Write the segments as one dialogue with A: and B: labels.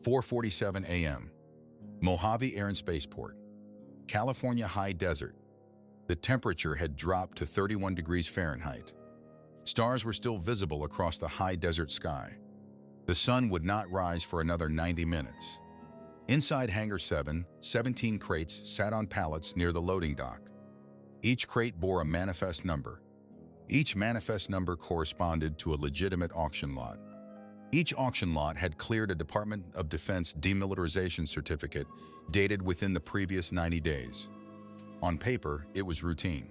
A: 4:47 a.m. Mojave Air Space Port, California high desert. The temperature had dropped to 31 degrees Fahrenheit. Stars were still visible across the high desert sky. The sun would not rise for another 90 minutes. Inside Hangar 7, 17 crates sat on pallets near the loading dock. Each crate bore a manifest number. Each manifest number corresponded to a legitimate auction lot. Each auction lot had cleared a Department of Defense demilitarization certificate dated within the previous 90 days. On paper, it was routine.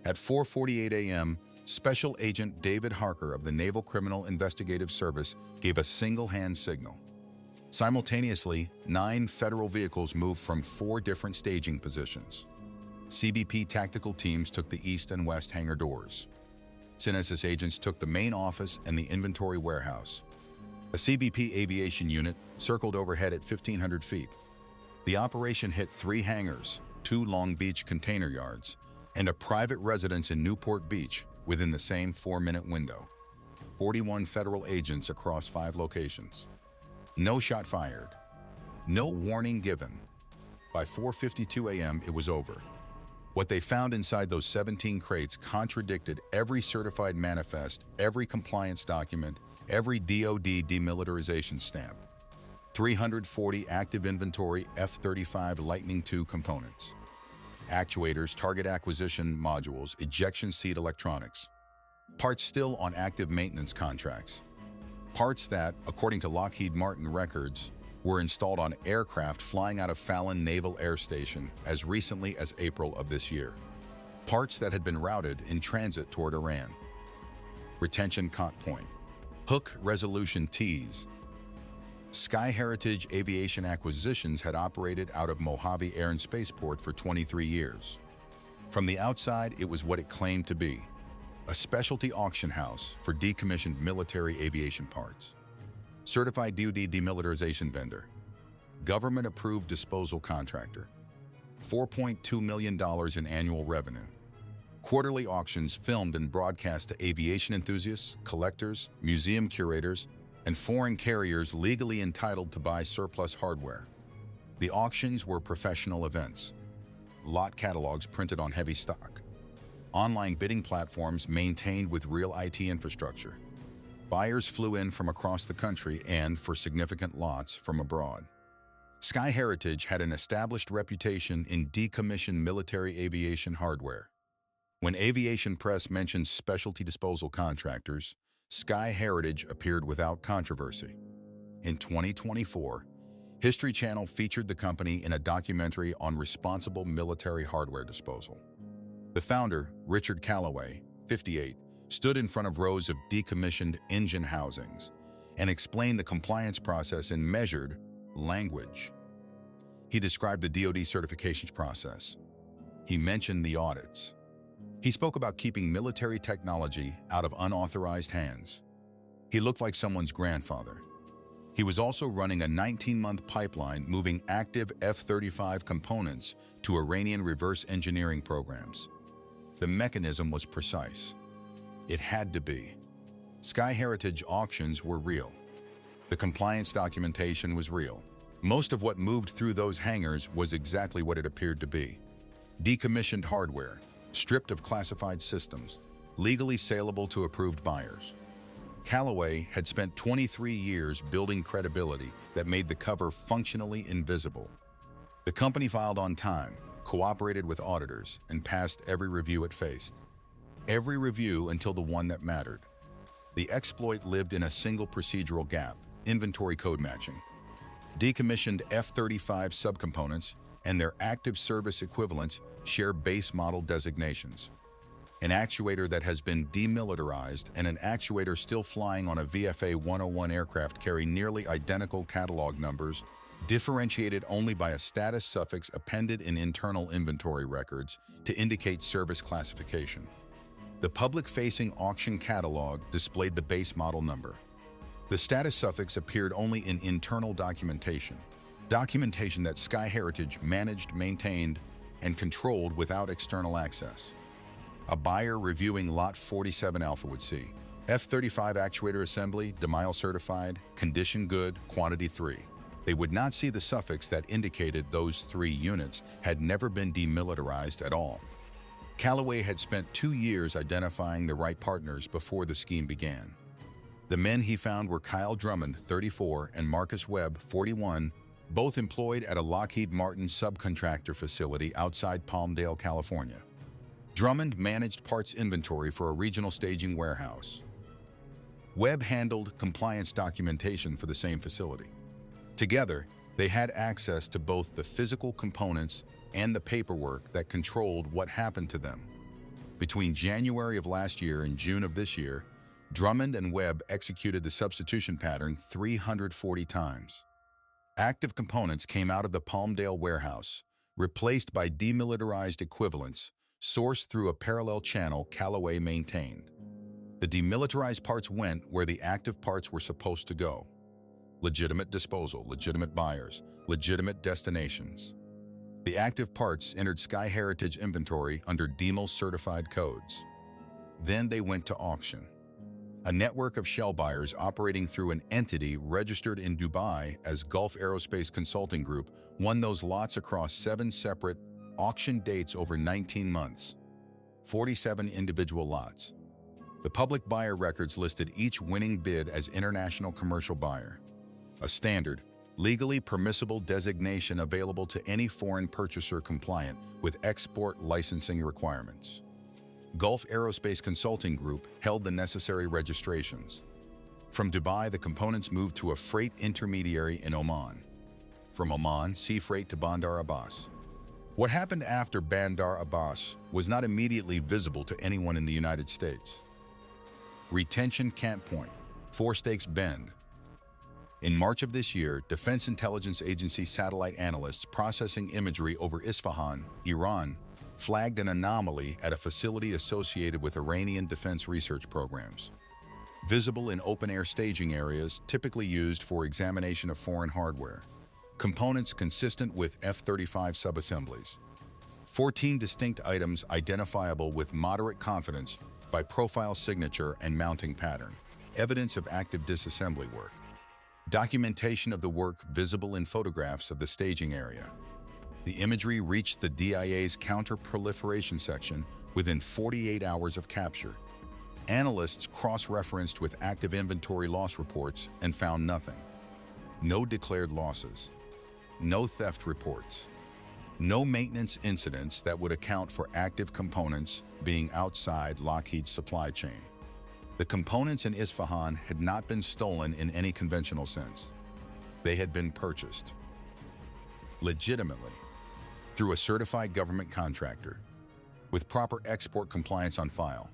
A: At 4:48 a.m., Special Agent David Harker of the Naval Criminal Investigative Service gave a single-hand signal. Simultaneously, 9 federal vehicles moved from 4 different staging positions. CBP tactical teams took the east and west hangar doors. NCIS agents took the main office and the inventory warehouse. A CBP aviation unit circled overhead at 1,500 feet. The operation hit 3 hangars, 2 Long Beach container yards, and a private residence in Newport Beach within the same 4-minute window. 41 federal agents across 5 locations. No shot fired. No warning given. By 4:52 a.m., it was over. What they found inside those 17 crates contradicted every certified manifest, every compliance document, every DoD demilitarization stamp. 340 active inventory F-35 Lightning II components. Actuators, target acquisition modules, ejection seat electronics. Parts still on active maintenance contracts. Parts that, according to Lockheed Martin records, were installed on aircraft flying out of Fallon Naval Air Station as recently as April of this year. Parts that had been routed in transit toward Iran. Retention caught point. Hook resolution tees. Sky Heritage Aviation Acquisitions had operated out of Mojave Air Space Port for 23 years. From the outside, it was what it claimed to be: a specialty auction house for decommissioned military aviation parts. Certified DoD demilitarization vendor. Government-approved disposal contractor. $4.2 million in annual revenue. Quarterly auctions filmed and broadcast to aviation enthusiasts, collectors, museum curators, and foreign carriers legally entitled to buy surplus hardware. The auctions were professional events. Lot catalogs printed on heavy stock. Online bidding platforms maintained with real IT infrastructure. Buyers flew in from across the country and, for significant lots, from abroad. Sky Heritage had an established reputation in decommissioned military aviation hardware. When aviation press mentioned specialty disposal contractors, Sky Heritage appeared without controversy. In 2024, History Channel featured the company in a documentary on responsible military hardware disposal. The founder, Richard Callaway, 58, stood in front of rows of decommissioned engine housings and explained the compliance process in measured language. He described the DoD certifications process. He mentioned the audits. He spoke about keeping military technology out of unauthorized hands. He looked like someone's grandfather. He was also running a 19-month pipeline moving active F-35 components to Iranian reverse engineering programs. The mechanism was precise. It had to be. Sky Heritage auctions were real. The compliance documentation was real. Most of what moved through those hangars was exactly what it appeared to be. Decommissioned hardware, stripped of classified systems, legally saleable to approved buyers. Callaway had spent 23 years building credibility that made the cover functionally invisible. The company filed on time, cooperated with auditors, and passed every review it faced. Every review until the one that mattered. The exploit lived in a single procedural gap: inventory code matching. Decommissioned F-35 subcomponents and their active service equivalents share base model designations. An actuator that has been demilitarized and an actuator still flying on a VFA 101 aircraft carry nearly identical catalog numbers, differentiated only by a status suffix appended in internal inventory records to indicate service classification. The public-facing auction catalog displayed the base model number. The status suffix appeared only in internal documentation that Sky Heritage managed, maintained, and controlled without external access. A buyer reviewing Lot 47 Alpha would see F-35 actuator assembly, DeMille certified, condition good, quantity 3. They would not see the suffix that indicated those 3 units had never been demilitarized at all. Callaway had spent 2 years identifying the right partners before the scheme began. The men he found were Kyle Drummond, 34, and Marcus Webb, 41, both employed at a Lockheed Martin subcontractor facility outside Palmdale, California. Drummond managed parts inventory for a regional staging warehouse. Webb handled compliance documentation for the same facility. Together, they had access to both the physical components and the paperwork that controlled what happened to them. Between January of last year and June of this year, Drummond and Webb executed the substitution pattern 340 times. Active components came out of the Palmdale warehouse, replaced by demilitarized equivalents, sourced through a parallel channel Callaway maintained. The demilitarized parts went where the active parts were supposed to go. Legitimate disposal, legitimate buyers, legitimate destinations. The active parts entered Sky Heritage inventory under DEML certified codes. Then they went to auction. A network of shell buyers operating through an entity registered in Dubai as Gulf Aerospace Consulting Group won those lots across 7 separate auction dates over 19 months, 47 individual lots. The public buyer records listed each winning bid as international commercial buyer, a standard, legally permissible designation available to any foreign purchaser compliant with export licensing requirements. Gulf Aerospace Consulting Group held the necessary registrations. From Dubai, the components moved to a freight intermediary in Oman. From Oman, sea freight to Bandar Abbas. What happened after Bandar Abbas was not immediately visible to anyone in the United States. Retention can't point. 4 stakes bend. In March of this year, Defense Intelligence Agency satellite analysts processing imagery over Isfahan, Iran, flagged an anomaly at a facility associated with Iranian defense research programs. Visible in open-air staging areas typically used for examination of foreign hardware. Components consistent with F-35 subassemblies. 14 distinct items identifiable with moderate confidence by profile signature and mounting pattern. Evidence of active disassembly work. Documentation of the work visible in photographs of the staging area. The imagery reached the DIA's counter-proliferation section within 48 hours of capture. Analysts cross-referenced with active inventory loss reports and found nothing. No declared losses. No theft reports. No maintenance incidents that would account for active components being outside Lockheed's supply chain. The components in Isfahan had not been stolen in any conventional sense. They had been purchased legitimately through a certified government contractor with proper export compliance on file.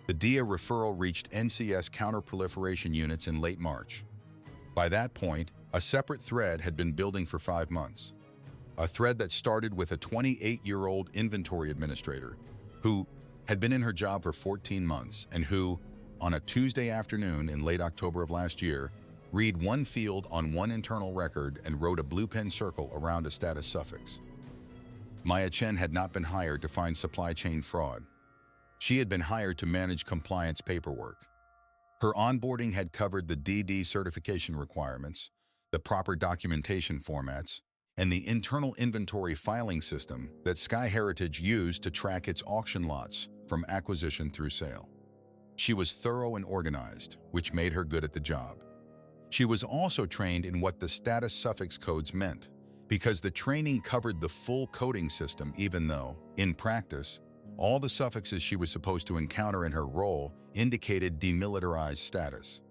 A: The DIA referral reached NCIS counter-proliferation units in late March. By that point, a separate thread had been building for 5 months. A thread that started with a 28-year-old inventory administrator who had been in her job for 14 months and who, on a Tuesday afternoon in late October of last year, read one field on one internal record and wrote a blue pen circle around a status suffix. Maya Chen had not been hired to find supply chain fraud. She had been hired to manage compliance paperwork. Her onboarding had covered the DD certification requirements, the proper documentation formats, and the internal inventory filing system that Sky Heritage used to track its auction lots from acquisition through sale. She was thorough and organized, which made her good at the job. She was also trained in what the status suffix codes meant, because the training covered the full coding system even though, in practice, all the suffixes she was supposed to encounter in her role indicated demilitarized status.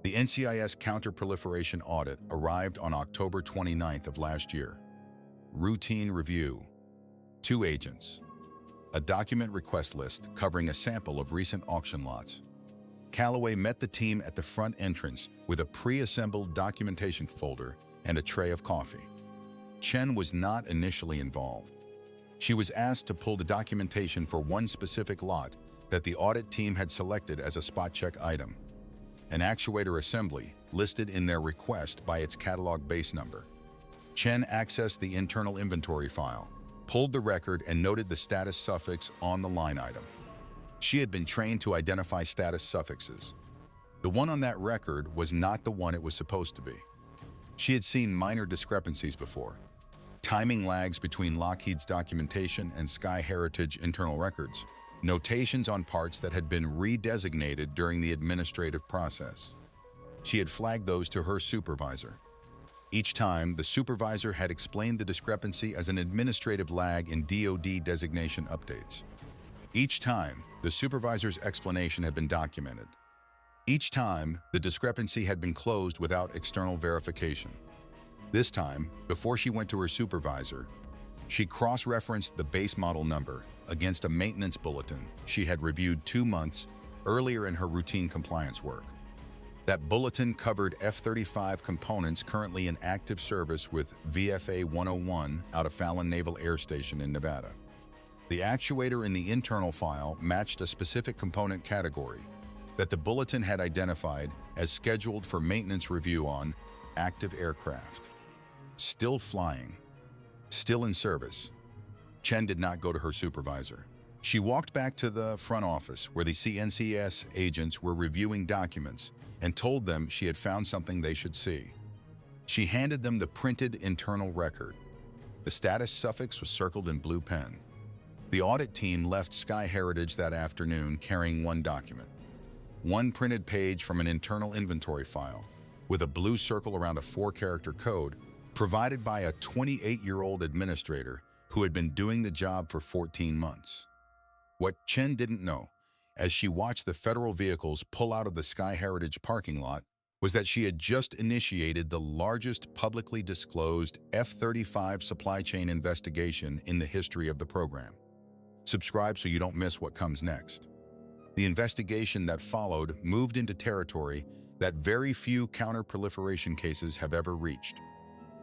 A: The NCIS counter-proliferation audit arrived on October 29th of last year. Routine review. 2 agents. A document request list covering a sample of recent auction lots. Callaway met the team at the front entrance with a pre-assembled documentation folder and a tray of coffee. Chen was not initially involved. She was asked to pull the documentation for one specific lot that the audit team had selected as a spot check item, an actuator assembly listed in their request by its catalog base number. Chen accessed the internal inventory file, pulled the record, and noted the status suffix on the line item. She had been trained to identify status suffixes. The one on that record was not the one it was supposed to be. She had seen minor discrepancies before. Timing lags between Lockheed's documentation and Sky Heritage internal records, notations on parts that had been redesignated during the administrative process. She had flagged those to her supervisor. Each time, the supervisor had explained the discrepancy as an administrative lag in DoD designation updates. Each time, the supervisor's explanation had been documented. Each time, the discrepancy had been closed without external verification. This time, before she went to her supervisor, she cross-referenced the base model number against a maintenance bulletin she had reviewed 2 months earlier in her routine compliance work. That bulletin covered F-35 components currently in active service with VFA 101 out of Fallon Naval Air Station in Nevada. The actuator in the internal file matched a specific component category that the bulletin had identified as scheduled for maintenance review on active aircraft. Still flying. Still in service. Chen did not go to her supervisor. She walked back to the front office where the NCIS agents were reviewing documents and told them she had found something they should see. She handed them the printed internal record. The status suffix was circled in blue pen. The audit team left Sky Heritage that afternoon carrying one document. One printed page from an internal inventory file with a blue circle around a 4-character code provided by a 28-year-old administrator who had been doing the job for 14 months. What Chen didn't know, as she watched the federal vehicles pull out of the Sky Heritage parking lot, was that she had just initiated the largest publicly disclosed F-35 supply chain investigation in the history of the program. Subscribe so you don't miss what comes next. The investigation that followed moved into territory that very few counter-proliferation cases have ever reached.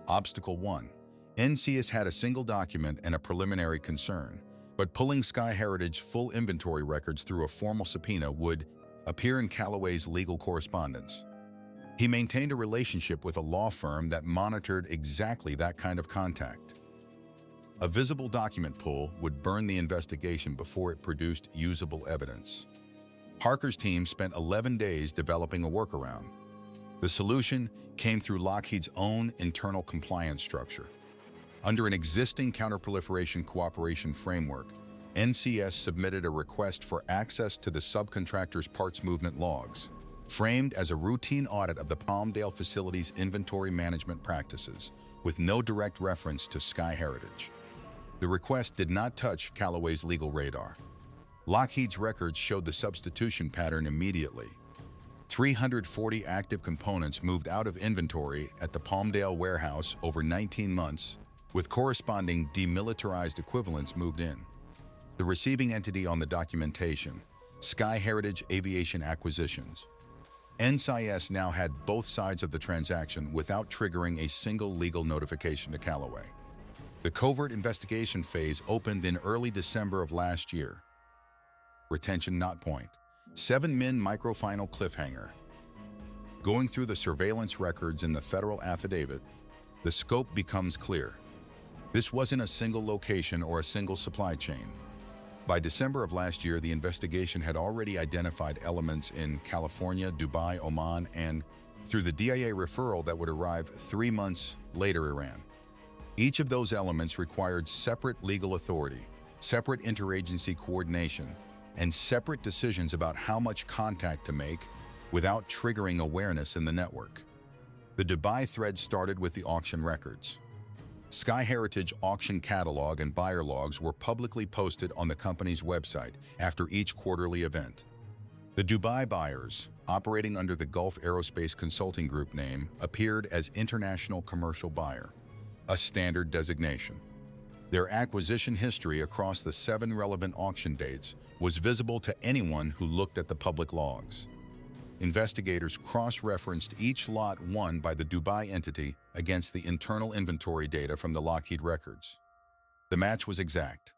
A: Obstacle 1. NCIS had a single document and a preliminary concern, but pulling Sky Heritage full inventory records through a formal subpoena would appear in Callaway's legal correspondence. He maintained a relationship with a law firm that monitored exactly that kind of contact. A visible document pull would burn the investigation before it produced usable evidence. Harker's team spent 11 days developing a workaround. The solution came through Lockheed's own internal compliance structure. Under an existing counterproliferation cooperation framework, NCS submitted a request for access to the subcontractor's parts movement logs, framed as a routine audit of the Palmdale facility's inventory management practices, with no direct reference to Sky Heritage. The request did not touch Callaway's legal radar. Lockheed's records showed the substitution pattern immediately. 340 active components moved out of inventory at the Palmdale warehouse over 19 months, with corresponding demilitarized equivalents moved in. The receiving entity on the documentation, Sky Heritage Aviation Acquisitions. NCIS now had both sides of the transaction without triggering a single legal notification to Callaway. The covert investigation phase opened in early December of last year. Retention not point. 7-min microfinal cliffhanger. Going through the surveillance records in the federal affidavit, the scope becomes clear. This wasn't a single location or a single supply chain. By December of last year, the investigation had already identified elements in California, Dubai, Oman, and, through the DIA referral that would arrive 3 months later, Iran. Each of those elements required separate legal authority, separate interagency coordination, and separate decisions about how much contact to make without triggering awareness in the network. The Dubai thread started with the auction records. Sky Heritage auction catalog and buyer logs were publicly posted on the company's website after each quarterly event. The Dubai buyers, operating under the Gulf Aerospace Consulting Group name, appeared as International Commercial Buyer, a standard designation. Their acquisition history across the 7 relevant auction dates was visible to anyone who looked at the public logs. Investigators cross-referenced each lot won by the Dubai entity against the internal inventory data from the Lockheed records. The match was exact.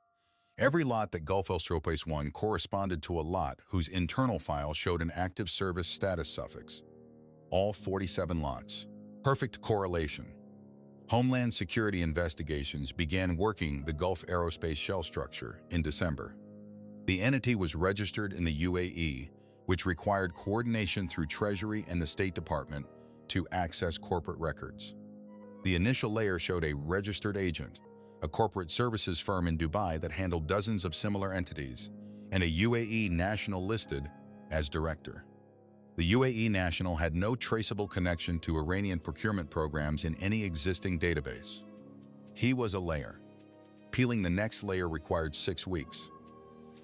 A: Every lot that Gulf Aerospace won corresponded to a lot whose internal file showed an active service status suffix. All 47 lots. Perfect correlation. Homeland Security investigations began working the Gulf Aerospace shell structure in December. The entity was registered in the UAE, which required coordination through Treasury and the State Department to access corporate records. The initial layer showed a registered agent, a corporate services firm in Dubai that handled dozens of similar entities, and a UAE national listed as director. The UAE national had no traceable connection to Iranian procurement programs in any existing database. He was a layer. Peeling the next layer required 6 weeks.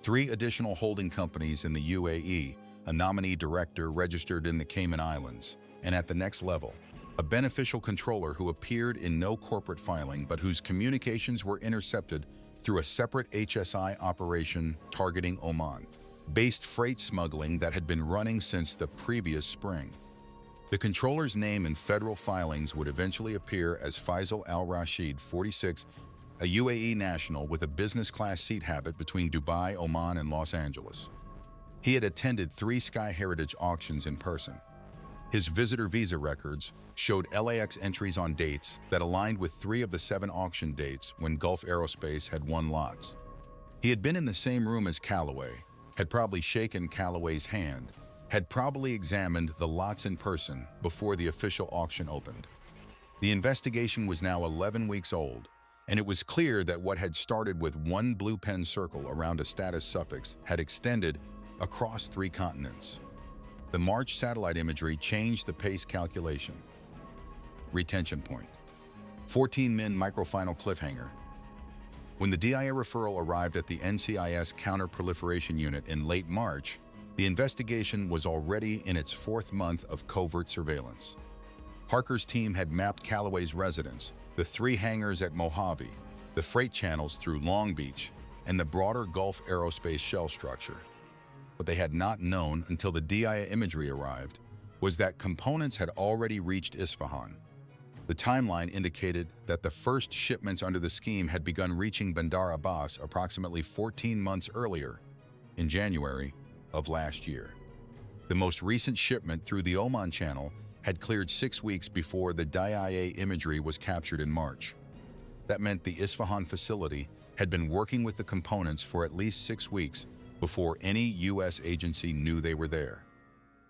A: 3 additional holding companies in the UAE, a nominee director registered in the Cayman Islands, and at the next level, a beneficial controller who appeared in no corporate filing but whose communications were intercepted through a separate HSI operation targeting Oman, based freight smuggling that had been running since the previous spring. The controller's name in federal filings would eventually appear as Faisal al-Rashid, 46, a UAE national with a business-class seat habit between Dubai, Oman, and Los Angeles. He had attended 3 Sky Heritage auctions in person. His visitor visa records showed LAX entries on dates that aligned with 3 of the 7 auction dates when Gulf Aerospace had won lots. He had been in the same room as Callaway, had probably shaken Callaway's hand, had probably examined the lots in person before the official auction opened. The investigation was now 11 weeks old, and it was clear that what had started with one blue pen circle around a status suffix had extended across 3 continents. The March satellite imagery changed the pace calculation. Retention point. 14-min microfinal cliffhanger. When the DIA referral arrived at the NCIS counter-proliferation unit in late March, the investigation was already in its 4th month of covert surveillance. Harker's team had mapped Callaway's residence, the 3 hangars at Mojave, the freight channels through Long Beach, and the broader Gulf Aerospace shell structure. What they had not known until the DIA imagery arrived was that components had already reached Isfahan. The timeline indicated that the first shipments under the scheme had begun reaching Bandar Abbas approximately 14 months earlier, in January of last year. The most recent shipment through the Oman Channel had cleared 6 weeks before the DIA imagery was captured in March. That meant the Isfahan facility had been working with the components for at least 6 weeks before any U.S. agency knew they were there.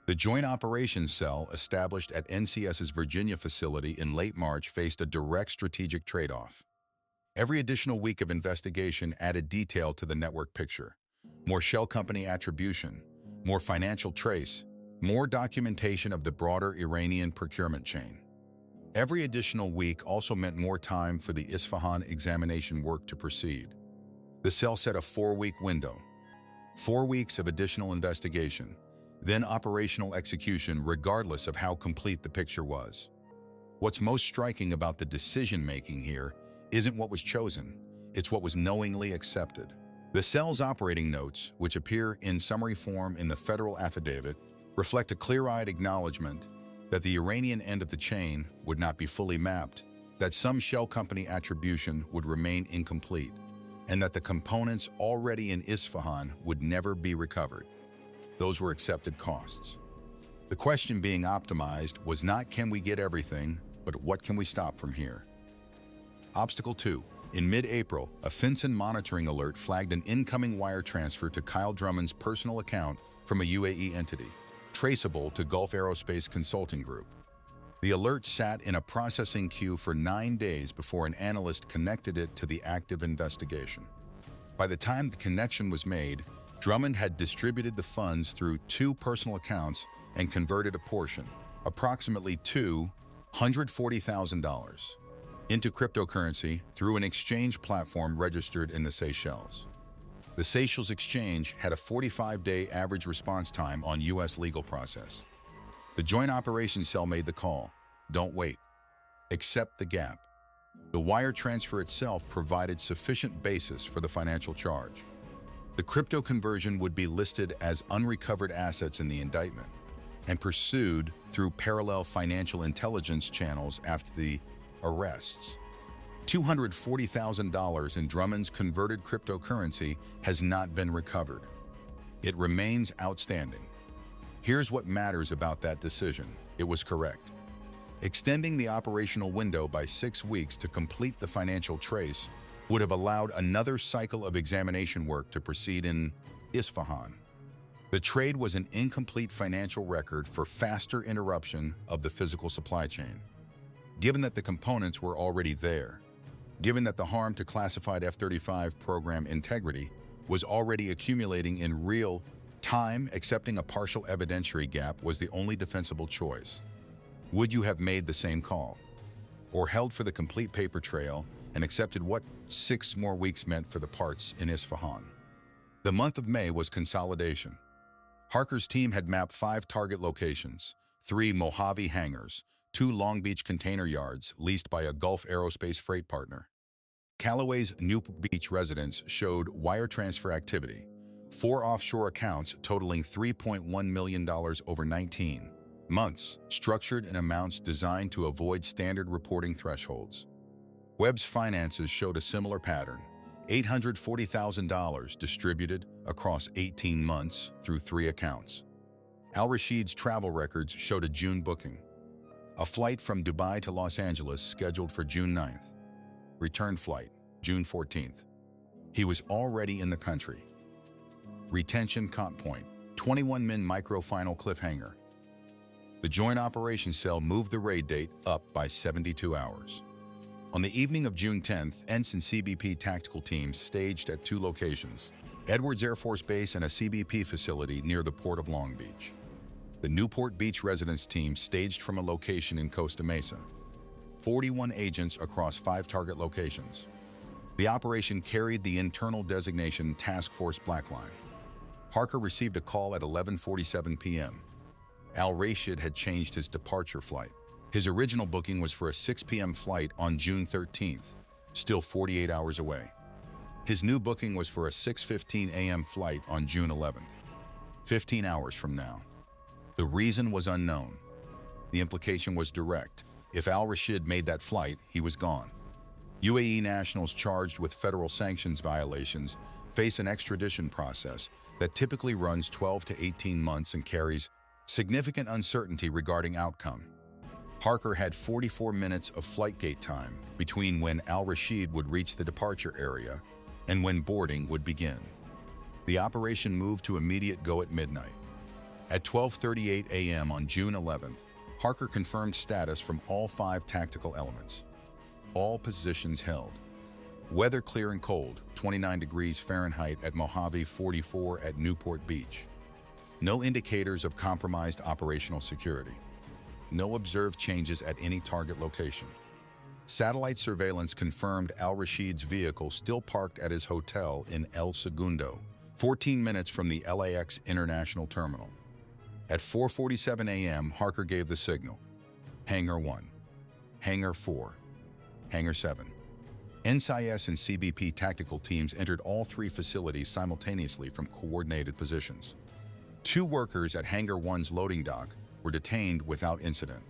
A: The Joint Operations Cell established at NCS's Virginia facility in late March faced a direct strategic trade-off. Every additional week of investigation added detail to the network picture. More shell company attribution, more financial trace, more documentation of the broader Iranian procurement chain. Every additional week also meant more time for the Isfahan examination work to proceed. The cell set a 4-week window. 4 weeks of additional investigation, then operational execution regardless of how complete the picture was. What's most striking about the decision-making here isn't what was chosen, it's what was knowingly accepted. The cell's operating notes, which appear in summary form in the federal affidavit, reflect a clear-eyed acknowledgement that the Iranian end of the chain would not be fully mapped, that some shell company attribution would remain incomplete, and that the components already in Isfahan would never be recovered. Those were accepted costs. The question being optimized was not can we get everything, but what can we stop from here? Obstacle 2. In mid-April, a FinCEN monitoring alert flagged an incoming wire transfer to Kyle Drummond's personal account from a UAE entity, traceable to Gulf Aerospace Consulting Group. The alert sat in a processing queue for 9 days before an analyst connected it to the active investigation. By the time the connection was made, Drummond had distributed the funds through 2 personal accounts and converted a portion, approximately $240,000, into cryptocurrency through an exchange platform registered in the Seychelles. The Seychelles exchange had a 45-day average response time on U.S. legal process. The Joint Operations Cell made the call. Don't wait. Accept the gap. The wire transfer itself provided sufficient basis for the financial charge. The crypto conversion would be listed as unrecovered assets in the indictment and pursued through parallel financial intelligence channels after the arrests. $240,000 in Drummond's converted cryptocurrency has not been recovered. It remains outstanding. Here's what matters about that decision. It was correct. Extending the operational window by 6 weeks to complete the financial trace would have allowed another cycle of examination work to proceed in Isfahan. The trade was an incomplete financial record for faster interruption of the physical supply chain. given that the components were already there, given that the harm to classified F-35 program integrity was already accumulating in real time, accepting a partial evidentiary gap was the only defensible choice. Would you have made the same call? Or held for the complete paper trail and accepted what 6 more weeks meant for the parts in Isfahan? The month of May was consolidation. Harker's team had mapped 5 target locations, 3 Mojave hangars, 2 Long Beach container yards leased by a Gulf Aerospace freight partner. Callaway's Newport Beach residence showed wire transfer activity, 4 offshore accounts totaling $3.1 million over 19 months, structured in amounts designed to avoid standard reporting thresholds. Webb's finances showed a similar pattern, $840,000 distributed across 18 months through 3 accounts. Al-Rashid's travel records showed a June booking, a flight from Dubai to Los Angeles scheduled for June 9th, return flight, June 14th. He was already in the country. Retention comp point, 21-min micro-final cliffhanger. The Joint Operations Cell moved the raid date up by 72 hours. On the evening of June 10th, NCIS and CBP tactical teams staged at 2 locations, Edwards Air Force Base and a CBP facility near the port of Long Beach. The Newport Beach residence team staged from a location in Costa Mesa. 41 agents across 5 target locations. The operation carried the internal designation Task Force Blackline. Harker received a call at 11:47 p.m. Al-Rashid had changed his departure flight. His original booking was for a 6 p.m. flight on June 13th, still 48 hours away. His new booking was for a 6:15 a.m. flight on June 11th, 15 hours from now. The reason was unknown. The implication was direct. If Al-Rashid made that flight, he was gone. UAE nationals charged with federal sanctions violations face an extradition process that typically runs 12 to 18 months and carries significant uncertainty regarding outcome. Harker had 44 minutes of flight gate time between when Al-Rashid would reach the departure area and when boarding would begin. The operation moved to immediate go at midnight. At 12:38 a.m. on June 11th, Harker confirmed status from all 5 tactical elements. All positions held. Weather clear and cold, 29 degrees Fahrenheit at Mojave, 44 at Newport Beach. No indicators of compromised operational security. No observed changes at any target location. Satellite surveillance confirmed Al-Rashid's vehicle still parked at his hotel in El Segundo, 14 minutes from the LAX International Terminal. At 4:47 a.m., Harker gave the signal. Hangar 1, Hangar 4, Hangar 7. NCIS and CBP tactical teams entered all 3 facilities simultaneously from coordinated positions. 2 workers at Hangar 1's loading dock were detained without incident.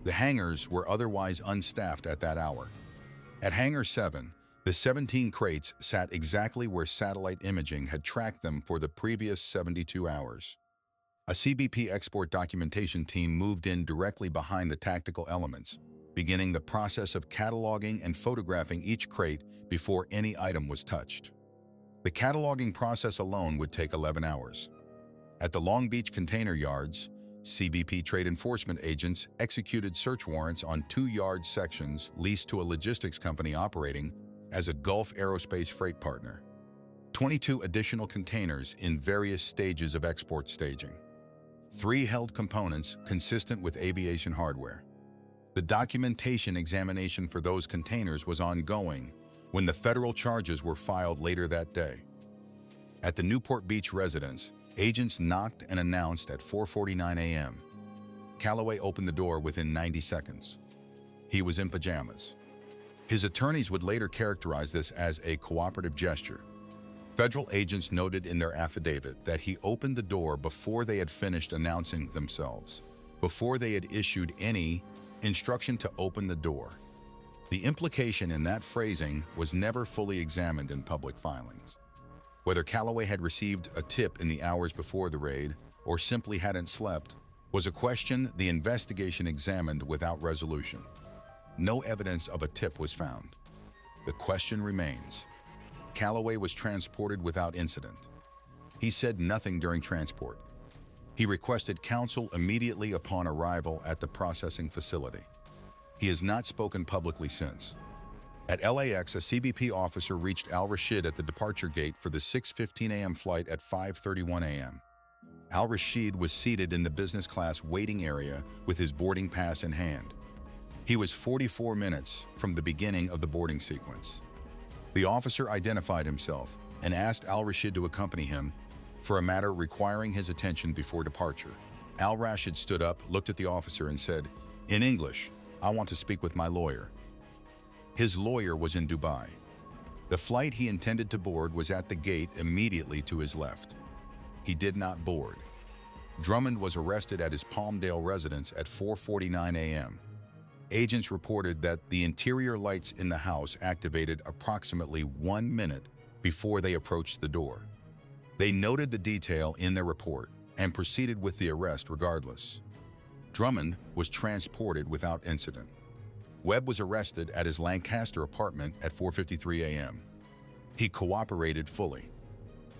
A: The hangars were otherwise unstaffed at that hour. At Hangar 7, the 17 crates sat exactly where satellite imaging had tracked them for the previous 72 hours. A CBP export documentation team moved in directly behind the tactical elements, beginning the process of cataloging and photographing each crate before any item was touched. The cataloging process alone would take 11 hours. At the Long Beach container yards, CBP trade enforcement agents executed search warrants on 2 yard sections leased to a logistics company operating as a Gulf Aerospace freight partner. 22 additional containers in various stages of export staging. 3 held components consistent with aviation hardware. The documentation examination for those containers was ongoing when the federal charges were filed later that day. At the Newport Beach residence, agents knocked and announced at 4:49 a.m. Callaway opened the door within 90 seconds. He was in pajamas. His attorneys would later characterize this as a cooperative gesture. Federal agents noted in their affidavit that he opened the door before they had finished announcing themselves, before they had issued any instruction to open the door. The implication in that phrasing was never fully examined in public filings. Whether Callaway had received a tip in the hours before the raid or simply hadn't slept was a question the investigation examined without resolution. No evidence of a tip was found. The question remains. Callaway was transported without incident. He said nothing during transport. He requested counsel immediately upon arrival at the processing facility. He has not spoken publicly since. At LAX, a CBP officer reached Al-Rashid at the departure gate for the 6:15 a.m. flight at 5:31 a.m. Al-Rashid was seated in the business class waiting area with his boarding pass in hand. He was 44 minutes from the beginning of the boarding sequence. The officer identified himself and asked Al-Rashid to accompany him for a matter requiring his attention before departure. Al-Rashid stood up, looked at the officer, and said, "In English, I want to speak with my lawyer." His lawyer was in Dubai. The flight he intended to board was at the gate immediately to his left. He did not board. Drummond was arrested at his Palmdale residence at 4:49 a.m. Agents reported that the interior lights in the house activated approximately 1 minute before they approached the door. They noted the detail in their report and proceeded with the arrest regardless. Drummond was transported without incident. Webb was arrested at his Lancaster apartment at 4:53 a.m. He cooperated fully.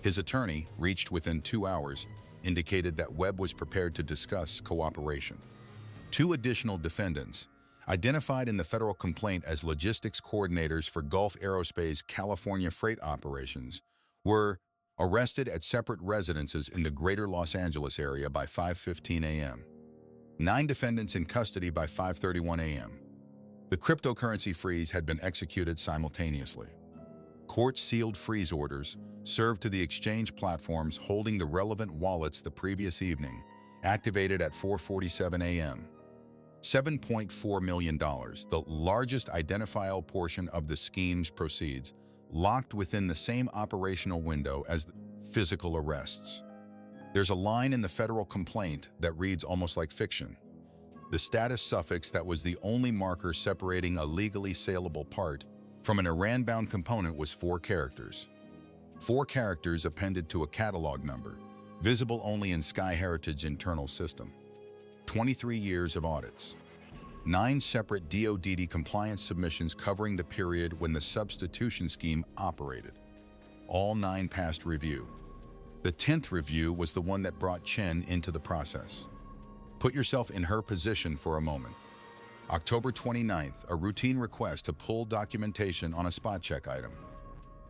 A: His attorney, reached within 2 hours, indicated that Webb was prepared to discuss cooperation. 2 additional defendants, identified in the federal complaint as logistics coordinators for Gulf Aerospace California freight operations, were arrested at separate residences in the greater Los Angeles area by 5:15 a.m. 9 defendants in custody by 5:31 a.m. The cryptocurrency freeze had been executed simultaneously. Court-sealed freeze orders served to the exchange platforms holding the relevant wallets the previous evening, activated at 4:47 a.m. $7.4 million, the largest identifiable portion of the scheme's proceeds, locked within the same operational window as the physical arrests. There's a line in the federal complaint that reads almost like fiction. The status suffix that was the only marker separating a legally saleable part from an Iran-bound component was 4 characters. 4 characters appended to a catalog number, visible only in Sky Heritage internal system. 23 years of audits. 9 separate DoD compliance submissions covering the period when the substitution scheme operated. All 9 passed review. The 10th review was the one that brought Chen into the process. Put yourself in her position for a moment. October 29th, a routine request to pull documentation on a spot check item.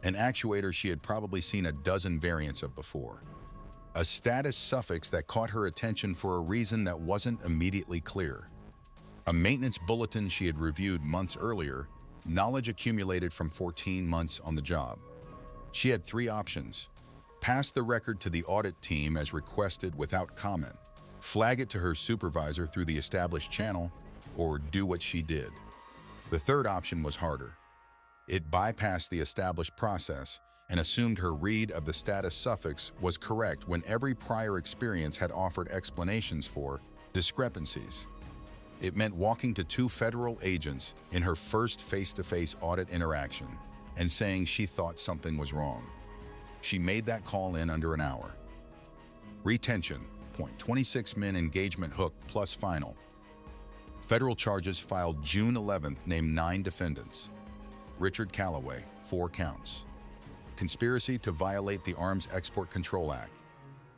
A: An actuator she had probably seen a dozen variants of before. A status suffix that caught her attention for a reason that wasn't immediately clear. A maintenance bulletin she had reviewed months earlier, knowledge accumulated from 14 months on the job. She had 3 options. Pass the record to the audit team as requested without comment, flag it to her supervisor through the established channel, or do what she did. The third option was harder. It bypassed the established process and assumed her read of the status suffix was correct when every prior experience had offered explanations for discrepancies. It meant walking to 2 federal agents in her first face-to-face audit interaction and saying she thought something was wrong. She made that call in under an hour. Retention, 26-min engagement hook plus final. Federal charges filed June 11th named 9 defendants. Richard Callaway, 4 counts. Conspiracy to violate the Arms Export Control Act.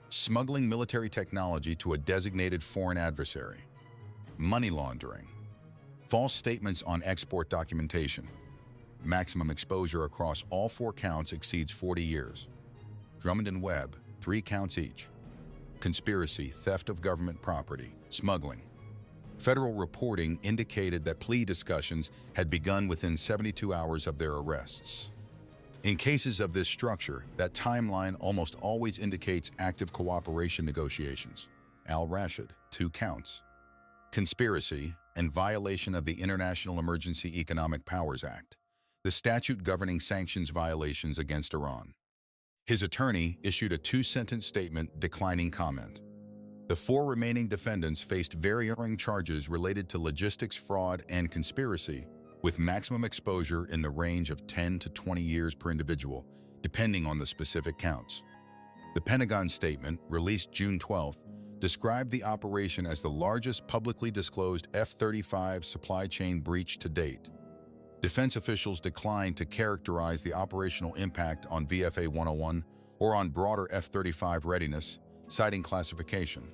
A: Smuggling military technology to a designated foreign adversary. Money laundering. False statements on export documentation. Maximum exposure across all 4 counts exceeds 40 years. Drummond and Webb, 3 counts each. Conspiracy, theft of government property, smuggling. Federal reporting indicated that plea discussions had begun within 72 hours of their arrests. In cases of this structure, that timeline almost always indicates active cooperation negotiations. Al-Rashid, 2 counts. Conspiracy and violation of the International Emergency Economic Powers Act, the statute governing sanctions violations against Iran. His attorney issued a 2-sentence statement declining comment. The 4 remaining defendants faced varying charges related to logistics fraud and conspiracy, with maximum exposure in the range of 10 to 20 years per individual, depending on the specific counts. The Pentagon statement, released June 12th, described the operation as the largest publicly disclosed F-35 supply chain breach to date. Defense officials declined to characterize the operational impact on VFA 101 or on broader F-35 readiness, citing classification.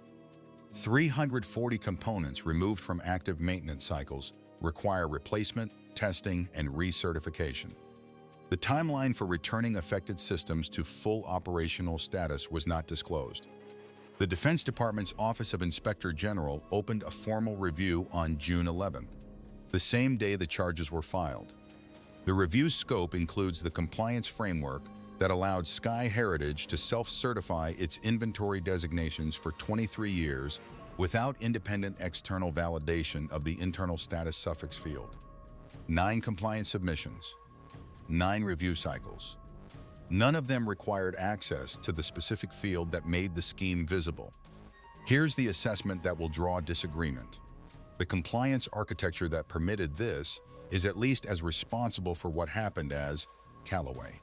A: 340 components removed from active maintenance cycles, require replacement, testing, and recertification. The timeline for returning affected systems to full operational status was not disclosed. The Defense Department's Office of Inspector General opened a formal review on June 11th, the same day the charges were filed. The review's scope includes the compliance framework that allowed Sky Heritage to self-certify its inventory designations for 23 years without independent external validation of the internal status suffix field. 9 compliance submissions, 9 review cycles. None of them required access to the specific field that made the scheme visible. Here's the assessment that will draw disagreement. The compliance architecture that permitted this is at least as responsible for what happened as Callaway.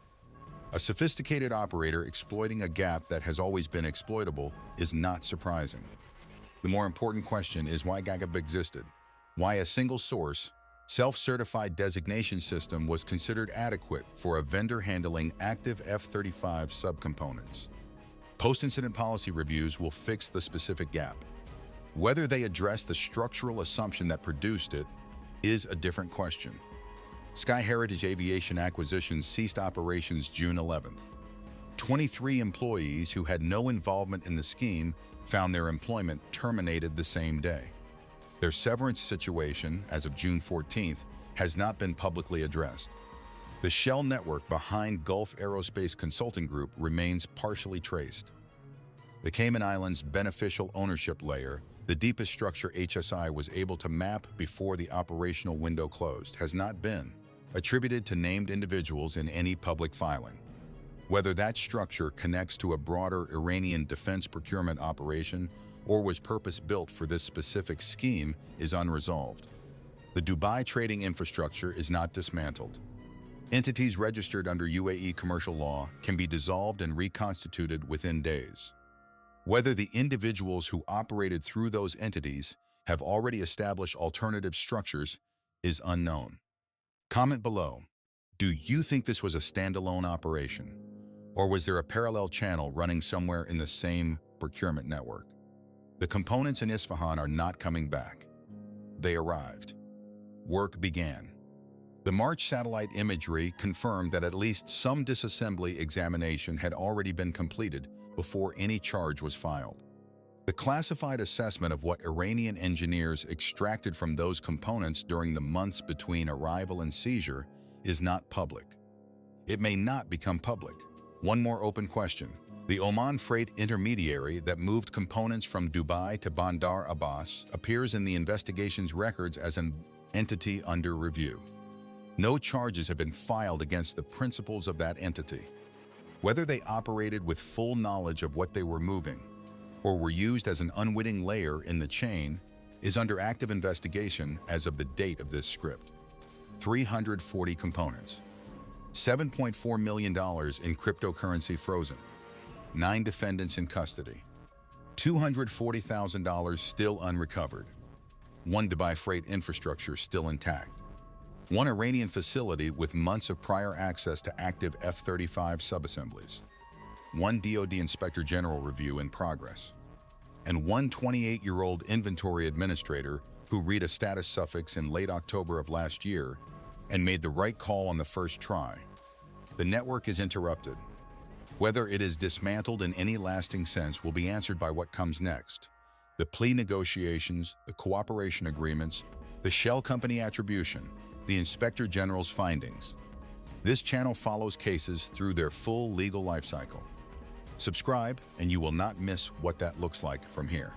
A: A sophisticated operator exploiting a gap that has always been exploitable is not surprising. The more important question is why GAGAB existed, why a single source, self-certified designation system was considered adequate for a vendor handling active F-35 subcomponents. Post-incident policy reviews will fix the specific gap. Whether they address the structural assumption that produced it is a different question. Sky Heritage Aviation Acquisitions ceased operations June 11th. 23 employees who had no involvement in the scheme found their employment terminated the same day. Their severance situation, as of June 14th, has not been publicly addressed. The shell network behind Gulf Aerospace Consulting Group remains partially traced. The Cayman Islands beneficial ownership layer, the deepest structure HSI was able to map before the operational window closed, has not been attributed to named individuals in any public filing. Whether that structure connects to a broader Iranian defense procurement operation or was purpose-built for this specific scheme is unresolved. The Dubai trading infrastructure is not dismantled. Entities registered under UAE commercial law can be dissolved and reconstituted within days. Whether the individuals who operated through those entities have already established alternative structures is unknown. Comment below. Do you think this was a standalone operation? Or was there a parallel channel running somewhere in the same procurement network? The components in Isfahan are not coming back. They arrived. Work began. The March satellite imagery confirmed that at least some disassembly examination had already been completed before any charge was filed. The classified assessment of what Iranian engineers extracted from those components during the months between arrival and seizure is not public. It may not become public. One more open question. The Oman freight intermediary that moved components from Dubai to Bandar Abbas appears in the investigation's records as an entity under review. No charges have been filed against the principals of that entity. Whether they operated with full knowledge of what they were moving or were used as an unwitting layer in the chain is under active investigation as of the date of this script. 340 components. $7.4 million in cryptocurrency frozen. 9 defendants in custody. $240,000 still unrecovered. 1 Dubai freight infrastructure still intact. 1 Iranian facility with months of prior access to active F-35 subassemblies. 1 DoD Inspector General review in progress. And 1 28-year-old inventory administrator who read a status suffix in late October of last year and made the right call on the first try. The network is interrupted. Whether it is dismantled in any lasting sense will be answered by what comes next. The plea negotiations, the cooperation agreements, the shell company attribution, the Inspector General's findings. This channel follows cases through their full legal life cycle. Subscribe and you will not miss what that looks like from here.